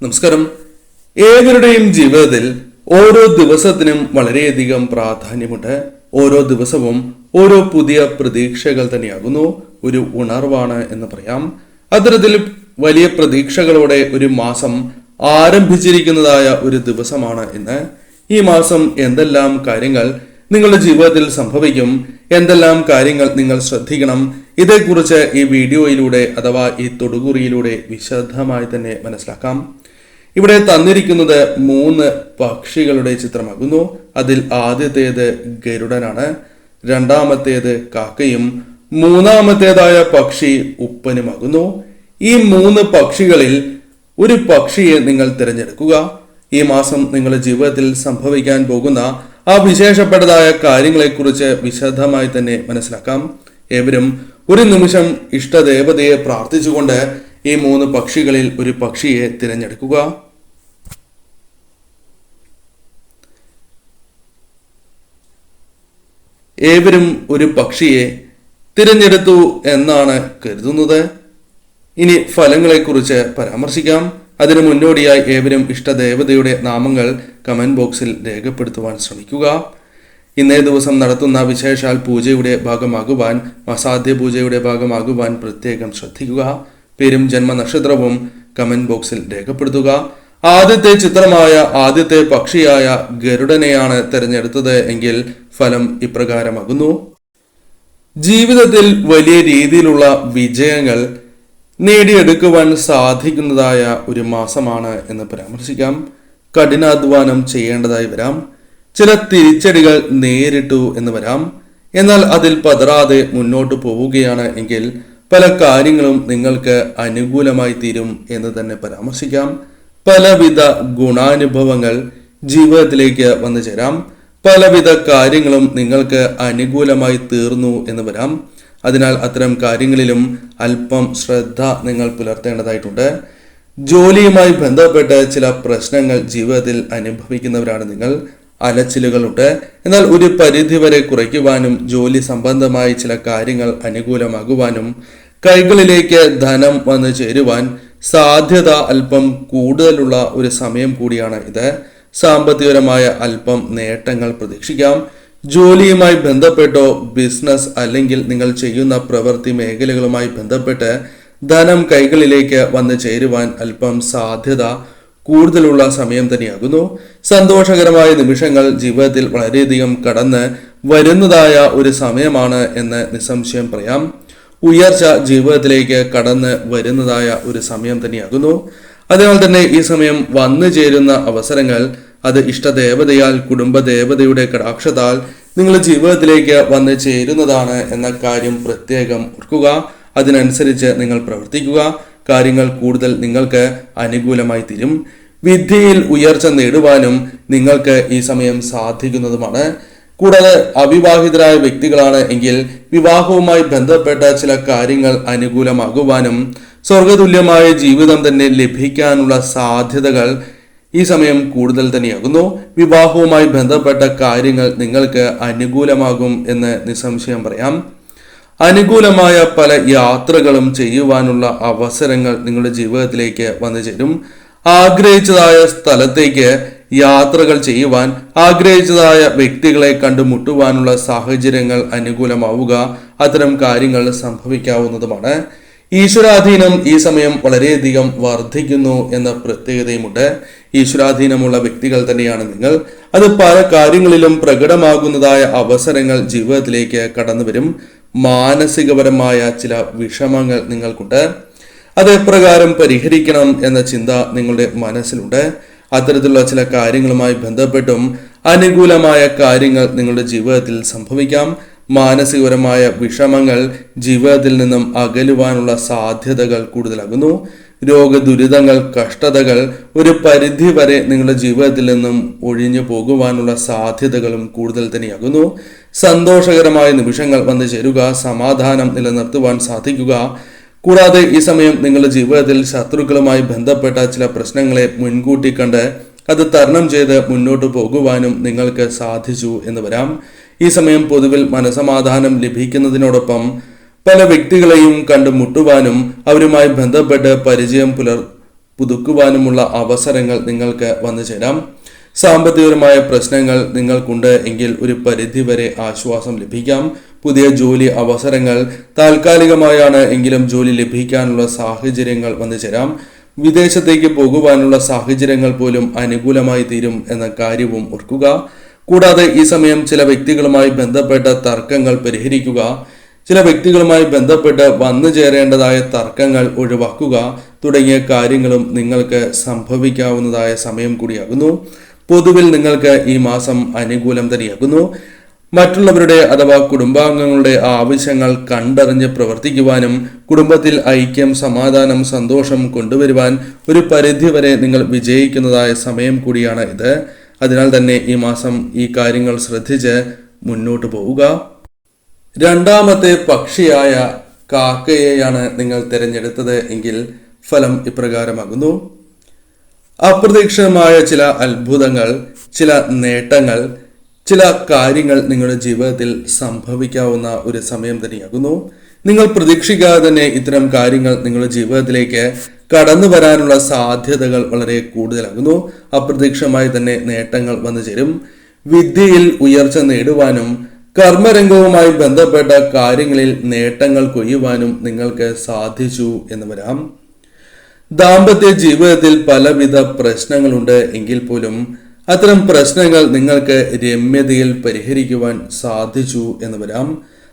നമസ്കാരം. ഏവരുടെയും ജീവിതത്തിൽ ഓരോ ദിവസത്തിനും വളരെയധികം പ്രാധാന്യമുണ്ട്. ഓരോ ദിവസവും ഓരോ പുതിയ പ്രതീക്ഷകൾ തന്നെയാകുന്നു, ഒരു ഉണർവാണ് എന്ന് പറയാം. അത്തരത്തിൽ വലിയ പ്രതീക്ഷകളോടെ ഒരു മാസം ആരംഭിച്ചിരിക്കുന്നതായ ഒരു ദിവസമാണ് ഇന്ന്. ഈ മാസം എന്തെല്ലാം കാര്യങ്ങൾ നിങ്ങളുടെ ജീവിതത്തിൽ സംഭവിക്കും, എന്തെല്ലാം കാര്യങ്ങൾ നിങ്ങൾ ശ്രദ്ധിക്കണം, ഇതേക്കുറിച്ച് ഈ വീഡിയോയിലൂടെ അഥവാ ഈ തൊടുകുറിയിലൂടെ വിശദമായി തന്നെ മനസ്സിലാക്കാം. ഇവിടെ തന്നിരിക്കുന്നത് 3 പക്ഷികളുടെ ചിത്രമാകുന്നു. അതിൽ ആദ്യത്തേത് ഗരുഡനാണ്, രണ്ടാമത്തേത് കാക്കയും മൂന്നാമത്തേതായ പക്ഷി ഉപ്പനുമാകുന്നു. ഈ 3 പക്ഷികളിൽ ഒരു പക്ഷിയെ നിങ്ങൾ തിരഞ്ഞെടുക്കുക. ഈ മാസം നിങ്ങളുടെ ജീവിതത്തിൽ സംഭവിക്കാൻ പോകുന്ന ആ വിശേഷപ്പെട്ടതായ കാര്യങ്ങളെക്കുറിച്ച് വിശദമായി തന്നെ മനസ്സിലാക്കാം. ഏവരും ഒരു നിമിഷം ഇഷ്ടദേവതയെ പ്രാർത്ഥിച്ചുകൊണ്ട് ഈ 3 പക്ഷികളിൽ ഒരു പക്ഷിയെ തിരഞ്ഞെടുക്കുക. ഏവരും ഒരു പക്ഷിയെ തിരഞ്ഞെടുത്തു എന്നാണ് കരുതുന്നത്. ഇനി ഫലങ്ങളെക്കുറിച്ച് പരാമർശിക്കാം. അതിനു മുന്നോടിയായി ഏവരും ഇഷ്ടദേവതയുടെ നാമങ്ങൾ കമന്റ് ബോക്സിൽ രേഖപ്പെടുത്തുവാൻ ശ്രമിക്കുക. ഇന്നേ ദിവസം നടത്തുന്ന വിശേഷാൽ പൂജയുടെ ഭാഗമാകുവാൻ, അസാധ്യ പൂജയുടെ ഭാഗമാകുവാൻ പ്രത്യേകം ശ്രദ്ധിക്കുക. പേരും ജന്മനക്ഷത്രവും കമന്റ് ബോക്സിൽ രേഖപ്പെടുത്തുക. ആദ്യത്തെ ചിത്രമായ ആദ്യത്തെ പക്ഷിയായ ഗരുഡനെയാണ് തിരഞ്ഞെടുത്തത് എങ്കിൽ ഫലം ഇപ്രകാരമാകുന്നു. ജീവിതത്തിൽ വലിയ രീതിയിലുള്ള വിജയങ്ങൾ നേടിയെടുക്കുവാൻ സാധിക്കുന്നതായ ഒരു മാസമാണ് എന്ന് പരാമർശിക്കാം. കഠിനാധ്വാനം ചെയ്യേണ്ടതായി വരാം. ചില തിരിച്ചടികൾ നേരിട്ടു എന്ന് വരാം. എന്നാൽ അതിൽ പതറാതെ മുന്നോട്ട് പോവുകയാണ് എങ്കിൽ പല കാര്യങ്ങളും നിങ്ങൾക്ക് അനുകൂലമായി തീരും എന്ന് തന്നെ പരാമർശിക്കാം. പലവിധ ഗുണാനുഭവങ്ങൾ ജീവിതത്തിലേക്ക് വന്നു ചേരാം. പലവിധ കാര്യങ്ങളും നിങ്ങൾക്ക് അനുകൂലമായി തീർന്നു എന്ന് വരാം. അതിനാൽ അത്തരം കാര്യങ്ങളിലും അല്പം ശ്രദ്ധ നിങ്ങൾ പുലർത്തേണ്ടതായിട്ടുണ്ട്. ജോലിയുമായി ബന്ധപ്പെട്ട് ചില പ്രശ്നങ്ങൾ ജീവിതത്തിൽ അനുഭവിക്കുന്നവരാണ് നിങ്ങൾ. അലച്ചിലുകളുണ്ട്. എന്നാൽ ഒരു പരിധിവരെ കുറയ്ക്കുവാനും ജോലി സംബന്ധമായി ചില കാര്യങ്ങൾ അനുകൂലമാകുവാനും കൈകളിലേക്ക് ധനം വന്നു ചേരുവാൻ സാധ്യത അല്പം കൂടുതലുള്ള ഒരു സമയം കൂടിയാണ് ഇത്. സാമ്പത്തികപരമായ അല്പം നേട്ടങ്ങൾ പ്രതീക്ഷിക്കാം. ജോലിയുമായി ബന്ധപ്പെട്ടോ ബിസിനസ് അല്ലെങ്കിൽ നിങ്ങൾ ചെയ്യുന്ന പ്രവൃത്തി മേഖലകളുമായി ബന്ധപ്പെട്ട് ധനം കൈകളിലേക്ക് വന്നു ചേരുവാൻ അല്പം സാധ്യത കൂടുതലുള്ള സമയം തന്നെയാകുന്നു. സന്തോഷകരമായ നിമിഷങ്ങൾ ജീവിതത്തിൽ വളരെയധികം കടന്ന് വരുന്നതായ ഒരു സമയമാണ് എന്ന് നിസ്സംശയം പറയാം. ഉയർച്ച ജീവിതത്തിലേക്ക് കടന്ന് വരുന്നതായ ഒരു സമയം തന്നെയാകുന്നു. അതിനാൽ തന്നെ ഈ സമയം വന്നു ചേരുന്ന അവസരങ്ങൾ അത് ഇഷ്ടദേവതയാൽ, കുടുംബദേവതയുടെ കടാക്ഷത്താൽ നിങ്ങളുടെ ജീവിതത്തിലേക്ക് വന്നു ചേരുന്നതാണ് എന്ന കാര്യം പ്രത്യേകം ഓർക്കുക. അതിനനുസരിച്ച് നിങ്ങൾ പ്രവർത്തിക്കുക. കാര്യങ്ങൾ കൂടുതൽ നിങ്ങൾക്ക് അനുകൂലമായി തീരും. വിദ്യയിൽ ഉയർച്ച നേടുവാനും നിങ്ങൾക്ക് ഈ സമയം സാധിക്കുന്നതുമാണ്. കൂടാതെ അവിവാഹിതരായ വ്യക്തികളാണ് എങ്കിൽ വിവാഹവുമായി ബന്ധപ്പെട്ട ചില കാര്യങ്ങൾ അനുകൂലമാകുവാനും സ്വർഗതുല്യമായ ജീവിതം തന്നെ ലഭിക്കാനുള്ള സാധ്യതകൾ ഈ സമയം കൂടുതൽ തന്നെയാകുന്നു. വിവാഹവുമായി ബന്ധപ്പെട്ട കാര്യങ്ങൾ നിങ്ങൾക്ക് അനുകൂലമാകും എന്ന് നിസ്സംശയം പറയാം. അനുകൂലമായ പല യാത്രകളും ചെയ്യുവാനുള്ള അവസരങ്ങൾ നിങ്ങളുടെ ജീവിതത്തിലേക്ക് വന്നു ചേരും. ആഗ്രഹിച്ചതായ സ്ഥലത്തേക്ക് യാത്രകൾ ചെയ്യുവാൻ, ആഗ്രഹിച്ചതായ വ്യക്തികളെ കണ്ടുമുട്ടുവാനുള്ള സാഹചര്യങ്ങൾ അനുകൂലമാവുക, അത്തരം കാര്യങ്ങൾ സംഭവിക്കാവുന്നതുമാണ്. ഈശ്വരാധീനം ഈ സമയം വളരെയധികം വർദ്ധിക്കുന്നു എന്ന പ്രത്യേകതയുമുണ്ട്. ഈശ്വരാധീനമുള്ള വ്യക്തികൾ തന്നെയാണ് നിങ്ങൾ. അത് പല കാര്യങ്ങളിലും പ്രകടമാകുന്നതായ അവസരങ്ങൾ ജീവിതത്തിലേക്ക് കടന്നു വരും. മാനസികപരമായ ചില വിഷമങ്ങൾ നിങ്ങൾക്കുണ്ട്. അത് എപ്രകാരം പരിഹരിക്കണം എന്ന ചിന്ത നിങ്ങളുടെ മനസ്സിലുണ്ട്. അത്തരത്തിലുള്ള ചില കാര്യങ്ങളുമായി ബന്ധപ്പെട്ടും അനുകൂലമായ കാര്യങ്ങൾ നിങ്ങളുടെ ജീവിതത്തിൽ സംഭവിക്കാം. മാനസികപരമായ വിഷമങ്ങൾ ജീവിതത്തിൽ നിന്നും അകലുവാനുള്ള സാധ്യതകൾ കൂടുതലാകുന്നു. രോഗദുരിതങ്ങൾ, കഷ്ടതകൾ ഒരു പരിധി വരെ നിങ്ങളുടെ ജീവിതത്തിൽ നിന്നും ഒഴിഞ്ഞു പോകുവാനുള്ള സാധ്യതകളും കൂടുതൽ തന്നെയാകുന്നു. സന്തോഷകരമായ നിമിഷങ്ങൾ വന്നു ചേരുക, സമാധാനം നിലനിർത്തുവാൻ സാധിക്കുക. കൂടാതെ ഈ സമയം നിങ്ങളുടെ ജീവിതത്തിൽ ശത്രുക്കളുമായി ബന്ധപ്പെട്ട ചില പ്രശ്നങ്ങളെ മുൻകൂട്ടി കണ്ട് അത് തരണം ചെയ്ത് മുന്നോട്ട് പോകുവാനും നിങ്ങൾക്ക് സാധിച്ചു എന്ന് വരാം. ഈ സമയം പൊതുവിൽ മനസമാധാനം ലഭിക്കുന്നതിനോടൊപ്പം പല വ്യക്തികളെയും കണ്ടുമുട്ടുവാനും അവരുമായി ബന്ധപ്പെട്ട് പരിചയം പുതുക്കുവാനുമുള്ള അവസരങ്ങൾ നിങ്ങൾക്ക് വന്നു ചേരാം. സാമ്പത്തികപരമായ പ്രശ്നങ്ങൾ നിങ്ങൾക്കുണ്ട് എങ്കിൽ ഒരു പരിധിവരെ ആശ്വാസം ലഭിക്കാം. പുതിയ ജോലി അവസരങ്ങൾ താൽക്കാലികമായാണ് എങ്കിലും ജോലി ലഭിക്കാനുള്ള സാഹചര്യങ്ങൾ വന്നു ചേരാം. വിദേശത്തേക്ക് പോകുവാനുള്ള സാഹചര്യങ്ങൾ പോലും അനുകൂലമായി തീരും എന്ന കാര്യവും ഓർക്കുക. കൂടാതെ ഈ സമയം ചില വ്യക്തികളുമായി ബന്ധപ്പെട്ട തർക്കങ്ങൾ പരിഹരിക്കുക. ചില വ്യക്തികളുമായി ബന്ധപ്പെട്ട് വന്നു ചേരേണ്ടതായ തർക്കങ്ങൾ ഒഴിവാക്കുക തുടങ്ങിയ കാര്യങ്ങളും നിങ്ങൾക്ക് സംഭവിക്കാവുന്നതായ സമയം കൂടിയാകുന്നു. പൊതുവിൽ നിങ്ങൾക്ക് ഈ മാസം അനുകൂലം തന്നെയാകുന്നു. മറ്റുള്ളവരുടെ അഥവാ കുടുംബാംഗങ്ങളുടെ ആവശ്യങ്ങൾ കണ്ടറിഞ്ഞ് പ്രവർത്തിക്കുവാനും കുടുംബത്തിൽ ഐക്യം, സമാധാനം, സന്തോഷം കൊണ്ടുവരുവാൻ ഒരു പരിധിവരെ നിങ്ങൾ വിജയിക്കുന്നതായ സമയം കൂടിയാണ് ഇത്. അതിനാൽ തന്നെ ഈ മാസം ഈ കാര്യങ്ങൾ ശ്രദ്ധിച്ച് മുന്നോട്ട് പോവുക. രണ്ടാമത്തെ പക്ഷിയായ കാക്കയെയാണ് നിങ്ങൾ തിരഞ്ഞെടുത്തത് എങ്കിൽ ഫലം ഇപ്രകാരമാകുന്നു. അപ്രതീക്ഷിതമായ ചില അത്ഭുതങ്ങൾ, ചില നേട്ടങ്ങൾ, ചില കാര്യങ്ങൾ നിങ്ങളുടെ ജീവിതത്തിൽ സംഭവിക്കാവുന്ന ഒരു സമയം തന്നെയാകുന്നു. നിങ്ങൾ പ്രതീക്ഷിക്കാതെ തന്നെ ഇത്തരം കാര്യങ്ങൾ നിങ്ങളുടെ ജീവിതത്തിലേക്ക് കടന്നു വരാനുള്ള സാധ്യതകൾ വളരെ കൂടുതലാകുന്നു. അപ്രതീക്ഷിതമായി തന്നെ നേട്ടങ്ങൾ വന്നു ചേരും. വിദ്യയിൽ ഉയർച്ച നേടുവാനും കർമ്മരംഗവുമായി ബന്ധപ്പെട്ട കാര്യങ്ങളിൽ നേട്ടങ്ങൾ കൊയ്യുവാനും നിങ്ങൾക്ക് സാധിച്ചു എന്ന് വരാം. ദാമ്പത്യ ജീവിതത്തിൽ പലവിധ പ്രശ്നങ്ങളുണ്ട് എങ്കിൽ പോലും അത്തരം പ്രശ്നങ്ങൾ നിങ്ങൾക്ക് രമ്യതയിൽ പരിഹരിക്കുവാൻ സാധിച്ചു എന്ന് വരാം.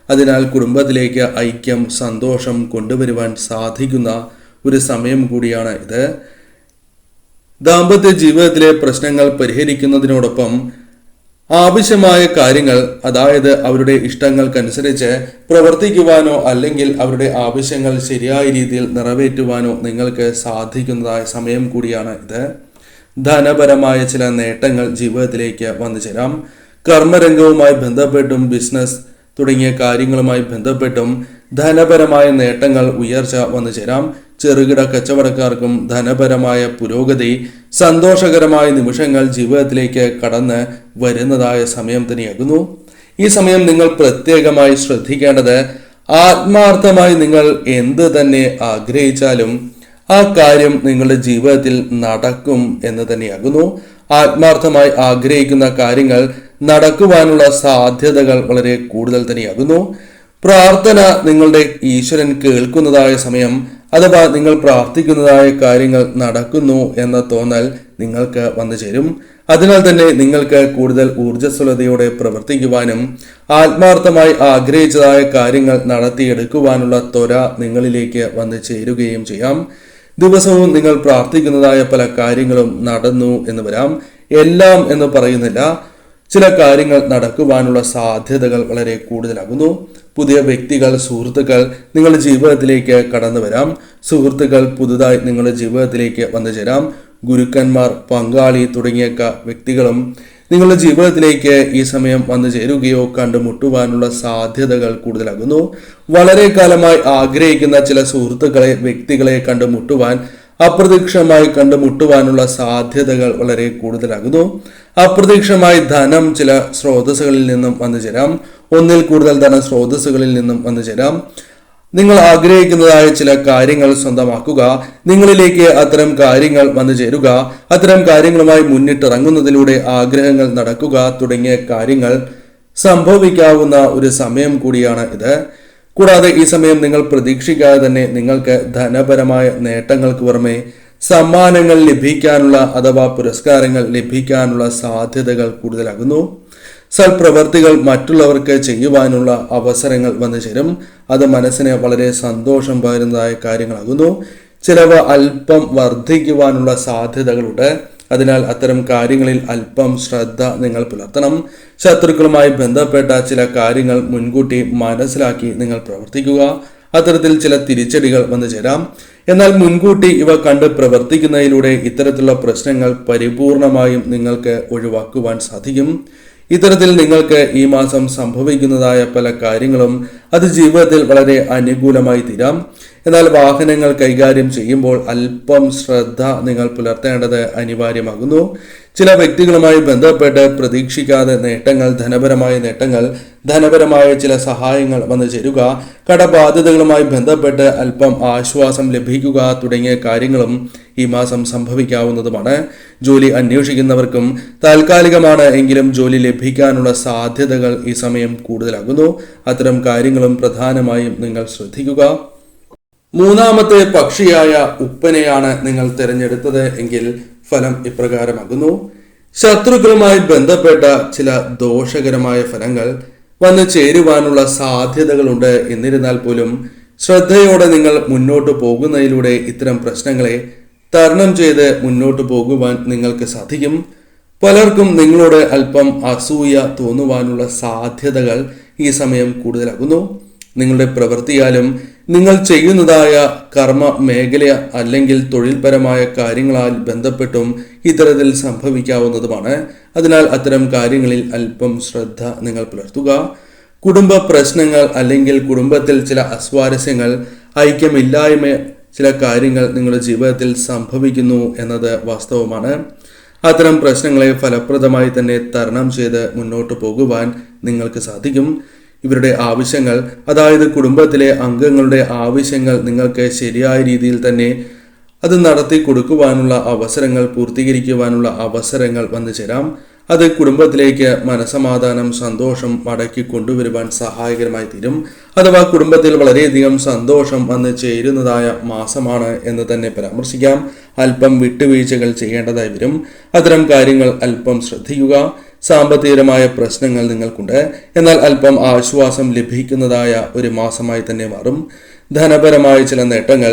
അതിനാൽ കുടുംബത്തിലേക്ക് ഐക്യം, സന്തോഷം കൊണ്ടുവരുവാൻ സാധിക്കുന്ന ഒരു സമയം കൂടിയാണ് ഇത്. ദാമ്പത്യ ജീവിതത്തിലെ പ്രശ്നങ്ങൾ പരിഹരിക്കുന്നതിനോടൊപ്പം ആവശ്യമായ കാര്യങ്ങൾ, അതായത് അവരുടെ ഇഷ്ടങ്ങൾക്കനുസരിച്ച് പ്രവർത്തിക്കുവാനോ അല്ലെങ്കിൽ അവരുടെ ആവശ്യങ്ങൾ ശരിയായ രീതിയിൽ നിറവേറ്റുവാനോ നിങ്ങൾക്ക് സാധിക്കുന്നതായ സമയം കൂടിയാണ് ഇത്. ധനപരമായ ചില നേട്ടങ്ങൾ ജീവിതത്തിലേക്ക് വന്നു ചേരാം. കർമ്മരംഗവുമായി ബന്ധപ്പെട്ടും ബിസിനസ് തുടങ്ങിയ കാര്യങ്ങളുമായി ബന്ധപ്പെട്ടും ധനപരമായ നേട്ടങ്ങൾ, ഉയർച്ച വന്നു ചേരാം. ചെറുകിട കച്ചവടക്കാർക്കും ധനപരമായ പുരോഗതി, സന്തോഷകരമായ നിമിഷങ്ങൾ ജീവിതത്തിലേക്ക് കടന്ന് വരുന്നതായ സമയം തന്നെയാകുന്നു. ഈ സമയം നിങ്ങൾ പ്രത്യേകമായി ശ്രദ്ധിക്കേണ്ടത്, ആത്മാർത്ഥമായി നിങ്ങൾ എന്ത് തന്നെ ആഗ്രഹിച്ചാലും ആ കാര്യം നിങ്ങളുടെ ജീവിതത്തിൽ നടക്കും എന്ന് തന്നെയാകുന്നു. ആത്മാർത്ഥമായി ആഗ്രഹിക്കുന്ന കാര്യങ്ങൾ നടക്കുവാനുള്ള സാധ്യതകൾ വളരെ കൂടുതൽ തന്നെയാകുന്നു. പ്രാർത്ഥന നിങ്ങളുടെ ഈശ്വരൻ കേൾക്കുന്നതായ സമയം, അഥവാ നിങ്ങൾ പ്രാർത്ഥിക്കുന്നതായ കാര്യങ്ങൾ നടക്കുന്നു എന്ന തോന്നൽ നിങ്ങൾക്ക് വന്നു ചേരും. അതിനാൽ തന്നെ നിങ്ങൾക്ക് കൂടുതൽ ഊർജ്ജസ്വലതയോടെ പ്രവർത്തിക്കുവാനും ആത്മാർത്ഥമായി ആഗ്രഹിച്ചതായ കാര്യങ്ങൾ നടത്തിയെടുക്കുവാനുള്ള ത്വര നിങ്ങളിലേക്ക് വന്നു ചേരുകയും ചെയ്യാം. ദിവസവും നിങ്ങൾ പ്രാർത്ഥിക്കുന്നതായ പല കാര്യങ്ങളും നടന്നു എന്ന് വരാം. എല്ലാം എന്ന് പറയുന്നില്ല, ചില കാര്യങ്ങൾ നടക്കുവാനുള്ള സാധ്യതകൾ വളരെ കൂടുതലാകുന്നു. പുതിയ വ്യക്തികൾ, സുഹൃത്തുക്കൾ നിങ്ങളുടെ ജീവിതത്തിലേക്ക് കടന്നു വരാം. സുഹൃത്തുക്കൾ പുതുതായി നിങ്ങളുടെ ജീവിതത്തിലേക്ക് വന്നു ചേരാം. ഗുരുക്കന്മാർ, പങ്കാളി തുടങ്ങിയ വ്യക്തികളും നിങ്ങളുടെ ജീവിതത്തിലേക്ക് ഈ സമയം വന്നു ചേരുകയോ കണ്ടുമുട്ടുവാനുള്ള സാധ്യതകൾ കൂടുതലാകുന്നു. വളരെ കാലമായി ആഗ്രഹിക്കുന്ന ചില സുഹൃത്തുക്കളെ, വ്യക്തികളെ കണ്ടുമുട്ടുവാൻ, അപ്രതീക്ഷിതമായി കണ്ടുമുട്ടുവാനുള്ള സാധ്യതകൾ വളരെ കൂടുതലാകുന്നു. അപ്രതീക്ഷിതമായി ധനം ചില സ്രോതസ്സുകളിൽ നിന്നും വന്നു ചേരാം. ഒന്നിൽ കൂടുതൽ ധന സ്രോതസ്സുകളിൽ നിന്നും വന്നു ചേരാം. നിങ്ങൾ ആഗ്രഹിക്കുന്നതായ ചില കാര്യങ്ങൾ സ്വന്തമാക്കുക. നിങ്ങളിലേക്ക് അത്തരം കാര്യങ്ങൾ വന്നു ചേരുക. അത്തരം കാര്യങ്ങളുമായി മുന്നിട്ടിറങ്ങുന്നതിലൂടെ ആഗ്രഹങ്ങൾ നടക്കുക തുടങ്ങിയ കാര്യങ്ങൾ സംഭവിക്കാവുന്ന ഒരു സമയം കൂടിയാണ് ഇത്. കൂടാതെ ഈ സമയം നിങ്ങൾ പ്രതീക്ഷിക്കാതെ തന്നെ നിങ്ങൾക്ക് ധനപരമായ നേട്ടങ്ങൾക്ക് പുറമെ സമ്മാനങ്ങൾ ലഭിക്കാനുള്ള അഥവാ പുരസ്കാരങ്ങൾ ലഭിക്കാനുള്ള സാധ്യതകൾ കൂടുതലാകുന്നു. സൽപ്രവർത്തികൾ മറ്റുള്ളവർക്ക് ചെയ്യുവാനുള്ള അവസരങ്ങൾ വന്നു ചേരും. അത് മനസ്സിന് വളരെ സന്തോഷം പകരുന്നതായ കാര്യങ്ങളാകുന്നു. ചിലവ് അല്പം വർദ്ധിക്കുവാനുള്ള സാധ്യതകളുണ്ട്. അതിനാൽ അത്തരം കാര്യങ്ങളിൽ അല്പം ശ്രദ്ധ നിങ്ങൾ പുലർത്തണം. ശത്രുക്കളുമായി ബന്ധപ്പെട്ട ചില കാര്യങ്ങൾ മുൻകൂട്ടി മനസ്സിലാക്കി നിങ്ങൾ പ്രവർത്തിക്കുക. അത്തരത്തിൽ ചില തിരിച്ചടികൾ വന്നു ചേരാം. എന്നാൽ മുൻകൂട്ടി ഇവ കണ്ട് പ്രവർത്തിക്കുന്നതിലൂടെ ഇത്തരത്തിലുള്ള പ്രശ്നങ്ങൾ പരിപൂർണമായും നിങ്ങൾക്ക് ഒഴിവാക്കുവാൻ സാധിക്കും. ഇത്തരത്തിൽ നിങ്ങൾക്ക് ഈ മാസം സംഭവിക്കുന്നതായ പല കാര്യങ്ങളും അത് ജീവിതത്തിൽ വളരെ അനുകൂലമായി തീരാം. എന്നാൽ വാഹനങ്ങൾ കൈകാര്യം ചെയ്യുമ്പോൾ അല്പം ശ്രദ്ധ നിങ്ങൾ പുലർത്തേണ്ടത് അനിവാര്യമാകുന്നു. ചില വ്യക്തികളുമായി ബന്ധപ്പെട്ട് പ്രതീക്ഷിക്കാതെ നേട്ടങ്ങൾ, ധനപരമായ നേട്ടങ്ങൾ, ധനപരമായ ചില സഹായങ്ങൾ വന്നു ചേരുക, കടബാധ്യതകളുമായി ബന്ധപ്പെട്ട് അല്പം ആശ്വാസം ലഭിക്കുക തുടങ്ങിയ കാര്യങ്ങളും ഈ മാസം സംഭവിക്കാവുന്നതുമാണ്. ജോലി അന്വേഷിക്കുന്നവർക്കും താൽക്കാലികമാണ് എങ്കിലും ജോലി ലഭിക്കാനുള്ള സാധ്യതകൾ ഈ സമയം കൂടുതലാകുന്നു. അത്തരം കാര്യങ്ങളും പ്രധാനമായും നിങ്ങൾ ശ്രദ്ധിക്കുക. മൂന്നാമത്തെ പക്ഷിയായ ഉപ്പനെയാണ് നിങ്ങൾ തിരഞ്ഞെടുത്തത് എങ്കിൽ ഫലം ഇപ്രകാരമാകുന്നു. ശത്രുക്കളുമായി ബന്ധപ്പെട്ട ചില ദോഷകരമായ ഫലങ്ങൾ വന്നു ചേരുവാനുള്ള സാധ്യതകളുണ്ട്. എന്നിരുന്നാൽ പോലും ശ്രദ്ധയോടെ നിങ്ങൾ മുന്നോട്ട് പോകുന്നതിലൂടെ ഇത്തരം പ്രശ്നങ്ങളെ തരണം ചെയ്ത് മുന്നോട്ട് പോകുവാൻ നിങ്ങൾക്ക് സാധിക്കും. പലർക്കും നിങ്ങളോട് അല്പം അസൂയ തോന്നുവാനുള്ള സാധ്യതകൾ ഈ സമയം കൂടുതലാകുന്നു. നിങ്ങളുടെ പ്രവൃത്തിയാലും നിങ്ങൾ ചെയ്യുന്നതായ കർമ്മ മേഖല അല്ലെങ്കിൽ തൊഴിൽപരമായ കാര്യങ്ങളാൽ ബന്ധപ്പെട്ടും ഇത്തരത്തിൽ സംഭവിക്കാവുന്നതുമാണ്. അതിനാൽ അത്തരം കാര്യങ്ങളിൽ അല്പം ശ്രദ്ധ നിങ്ങൾ പുലർത്തുക. കുടുംബ പ്രശ്നങ്ങൾ അല്ലെങ്കിൽ കുടുംബത്തിൽ ചില അസ്വാരസ്യങ്ങൾ, ഐക്യമില്ലായ്മ, ചില കാര്യങ്ങൾ നിങ്ങളുടെ ജീവിതത്തിൽ സംഭവിക്കുന്നു എന്നത് വാസ്തവമാണ്. അത്തരം പ്രശ്നങ്ങളെ ഫലപ്രദമായി തന്നെ തരണം ചെയ്ത് മുന്നോട്ട് പോകുവാൻ നിങ്ങൾക്ക് സാധിക്കും. ഇവരുടെ ആവശ്യങ്ങൾ, അതായത് കുടുംബത്തിലെ അംഗങ്ങളുടെ ആവശ്യങ്ങൾ നിങ്ങൾക്ക് ശരിയായ രീതിയിൽ തന്നെ അത് നടത്തി കൊടുക്കുവാനുള്ള അവസരങ്ങൾ, പൂർത്തീകരിക്കുവാനുള്ള അവസരങ്ങൾ വന്നു ചേരാം. അത് കുടുംബത്തിലേക്ക് മനസമാധാനം, സന്തോഷം മടക്കി കൊണ്ടുവരുവാൻ സഹായകരമായി തീരും. അഥവാ കുടുംബത്തിൽ വളരെയധികം സന്തോഷം വന്ന് ചേരുന്നതായ മാസമാണ് എന്ന് തന്നെ പരാമർശിക്കാം. അല്പം വിട്ടുവീഴ്ചകൾ ചെയ്യേണ്ടതായി വരും. അത്തരം കാര്യങ്ങൾ അല്പം ശ്രദ്ധിക്കുക. സാമ്പത്തികമായ പ്രശ്നങ്ങൾ നിങ്ങൾക്കുണ്ട്, എന്നാൽ അല്പം ആശ്വാസം ലഭിക്കുന്നതായ ഒരു മാസമായി തന്നെ മാറും. ധനപരമായ ചില നേട്ടങ്ങൾ,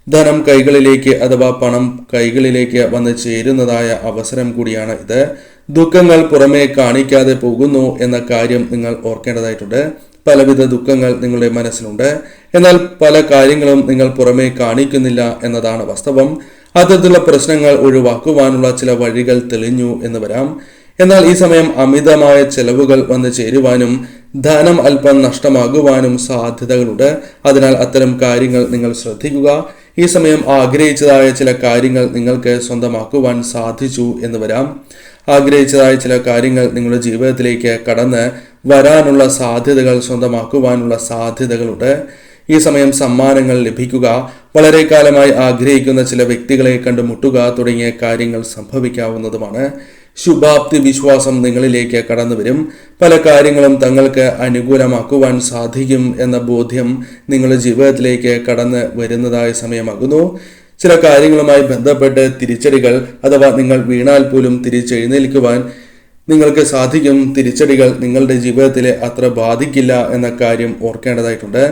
ധനം കൈകളിലേക്ക് അഥവാ പണം കൈകളിലേക്ക് വന്ന് ചേരുന്നതായ അവസരം കൂടിയാണ് ഇത്. ദുഃഖങ്ങൾ പുറമേ കാണിക്കാതെ പോകുന്നു എന്ന കാര്യം നിങ്ങൾ ഓർക്കേണ്ടതായിട്ടുണ്ട്. പലവിധ ദുഃഖങ്ങൾ നിങ്ങളുടെ മനസ്സിലുണ്ട്, എന്നാൽ പല കാര്യങ്ങളും നിങ്ങൾ പുറമേ കാണിക്കുന്നില്ല എന്നതാണ് വാസ്തവം. അത്തരത്തിലുള്ള പ്രശ്നങ്ങൾ ഒഴിവാക്കുവാനുള്ള ചില വഴികൾ തെളിഞ്ഞു എന്ന് വരാം. എന്നാൽ ഈ സമയം അമിതമായ ചെലവുകൾ വന്നു ചേരുവാനും ധനം അല്പം നഷ്ടമാകുവാനും സാധ്യതകളുണ്ട്. അതിനാൽ അത്തരം കാര്യങ്ങൾ നിങ്ങൾ ശ്രദ്ധിക്കുക. ഈ സമയം ആഗ്രഹിച്ചതായ ചില കാര്യങ്ങൾ നിങ്ങൾക്ക് സ്വന്തമാക്കുവാൻ സാധിച്ചു എന്ന് വരാം. ആഗ്രഹിച്ചതായ ചില കാര്യങ്ങൾ നിങ്ങളുടെ ജീവിതത്തിലേക്ക് കടന്ന് വരാനുള്ള സാധ്യതകൾ, സ്വന്തമാക്കുവാനുള്ള സാധ്യതകളുണ്ട്. ഈ സമയം സമ്മാനങ്ങൾ ലഭിക്കുക, വളരെ കാലമായി ആഗ്രഹിക്കുന്ന ചില വ്യക്തികളെ കണ്ടുമുട്ടുക തുടങ്ങിയ കാര്യങ്ങൾ സംഭവിക്കാവുന്നതുമാണ്. ശുഭാപ്തി വിശ്വാസം നിങ്ങളിലേക്ക് കടന്നു വരും. പല കാര്യങ്ങളും തങ്ങൾക്ക് അനുകൂലമാക്കുവാൻ സാധിക്കും എന്ന ബോധ്യം നിങ്ങളുടെ ജീവിതത്തിലേക്ക് കടന്ന് വരുന്നതായ സമയമാകുന്നു. ചില കാര്യങ്ങളുമായി ബന്ധപ്പെട്ട് തിരിച്ചടികൾ, അഥവാ നിങ്ങൾ വീണാൽ പോലും തിരിച്ചെഴുന്നേൽക്കുവാൻ നിങ്ങൾക്ക് സാധിക്കും. തിരിച്ചടികൾ നിങ്ങളുടെ ജീവിതത്തിലെ അത്ര ബാധിക്കില്ല എന്ന കാര്യം ഓർക്കേണ്ടതായിട്ടുണ്ട്.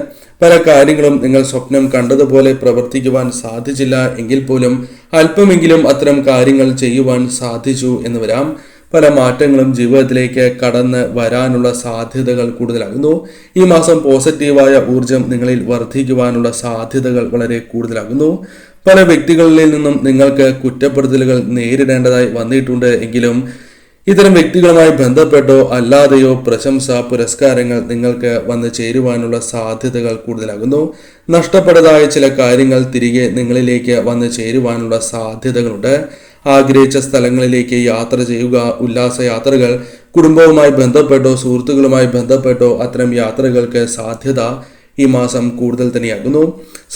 പല കാര്യങ്ങളും നിങ്ങൾ സ്വപ്നം കണ്ടതുപോലെ പ്രവർത്തിക്കുവാൻ സാധിച്ചില്ല എങ്കിൽ പോലും അല്പമെങ്കിലും അത്തരം കാര്യങ്ങൾ ചെയ്യുവാൻ സാധിച്ചു എന്ന് വരാം. പല മാറ്റങ്ങളും ജീവിതത്തിലേക്ക് കടന്ന് വരാനുള്ള സാധ്യതകൾ കൂടുതലാകുന്നു. ഈ മാസം പോസിറ്റീവായ ഊർജം നിങ്ങളിൽ വർദ്ധിക്കുവാനുള്ള സാധ്യതകൾ വളരെ കൂടുതലാകുന്നു. പല വ്യക്തികളിൽ നിന്നും നിങ്ങൾക്ക് കുറ്റപ്പെടുത്തലുകൾ നേരിടേണ്ടതായി വന്നിട്ടുണ്ട് എങ്കിലും ഇത്തരം വ്യക്തികളുമായി ബന്ധപ്പെട്ടോ അല്ലാതെയോ പ്രശംസ, പുരസ്കാരങ്ങൾ നിങ്ങൾക്ക് വന്നു ചേരുവാനുള്ള സാധ്യതകൾ കൂടുതലാകുന്നു. നഷ്ടപ്പെട്ടതായ ചില കാര്യങ്ങൾ തിരികെ നിങ്ങളിലേക്ക് വന്നു ചേരുവാനുള്ള സാധ്യതകളുണ്ട്. ആഗ്രഹിച്ച സ്ഥലങ്ങളിലേക്ക് യാത്ര ചെയ്യുക, ഉല്ലാസയാത്രകൾ, കുടുംബവുമായി ബന്ധപ്പെട്ടോ സുഹൃത്തുക്കളുമായി ബന്ധപ്പെട്ടോ അത്തരം യാത്രകൾക്ക് സാധ്യത ഈ മാസം കൂടുതൽ തന്നെയാകുന്നു.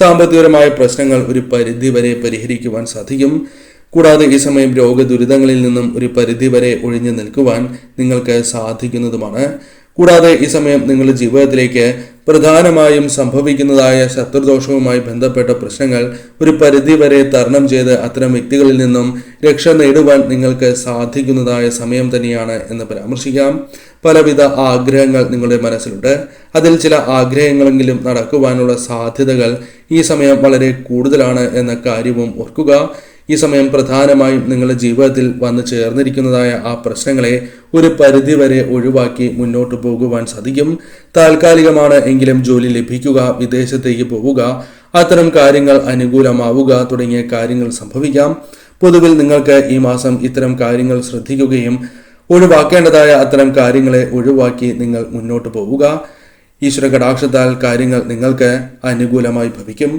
സാമ്പത്തികപരമായ പ്രശ്നങ്ങൾ ഒരു പരിധിവരെ പരിഹരിക്കുവാൻ സാധിക്കും. കൂടാതെ ഈ സമയം രോഗദുരിതങ്ങളിൽ നിന്നും ഒരു പരിധിവരെ ഒഴിഞ്ഞു നിൽക്കുവാൻ നിങ്ങൾക്ക് സാധിക്കുന്നതുമാണ്. കൂടാതെ ഈ സമയം നിങ്ങളുടെ ജീവിതത്തിലേക്ക് പ്രധാനമായും സംഭവിക്കുന്നതായ ശത്രുദോഷവുമായി ബന്ധപ്പെട്ട പ്രശ്നങ്ങൾ ഒരു പരിധിവരെ തരണം ചെയ്ത് അത്തരം വ്യക്തികളിൽ നിന്നും രക്ഷ നേടുവാൻ നിങ്ങൾക്ക് സാധിക്കുന്നതായ സമയം തന്നെയാണ് എന്ന് പരാമർശിക്കാം. പലവിധ ആഗ്രഹങ്ങൾ നിങ്ങളുടെ മനസ്സിലുണ്ട്. അതിൽ ചില ആഗ്രഹങ്ങളെങ്കിലും നടക്കുവാനുള്ള സാധ്യതകൾ ഈ സമയം വളരെ കൂടുതലാണ് എന്ന കാര്യവും ഓർക്കുക. ഈ സമയം പ്രധാനമായും നിങ്ങളുടെ ജീവിതത്തിൽ വന്നു ചേർന്നിരിക്കുന്നതായ ആ പ്രശ്നങ്ങളെ ഒരു പരിധിവരെ ഒഴിവാക്കി മുന്നോട്ട് പോകുവാൻ സാധിക്കും. താൽക്കാലികമാണ് എങ്കിലും ജോലി ലഭിക്കുക, വിദേശത്തേക്ക് പോവുക, അത്തരം കാര്യങ്ങൾ അനുകൂലമാവുക തുടങ്ങിയ കാര്യങ്ങൾ സംഭവിക്കാം. പൊതുവിൽ നിങ്ങൾക്ക് ഈ മാസം ഇത്തരം കാര്യങ്ങൾ ശ്രദ്ധിക്കുകയും ഒഴിവാക്കേണ്ടതായ അത്തരം കാര്യങ്ങളെ ഒഴിവാക്കി നിങ്ങൾ മുന്നോട്ട് പോവുക. ഈശ്വര കടാക്ഷത്താൽ കാര്യങ്ങൾ നിങ്ങൾക്ക് അനുകൂലമായി ഭവിക്കും.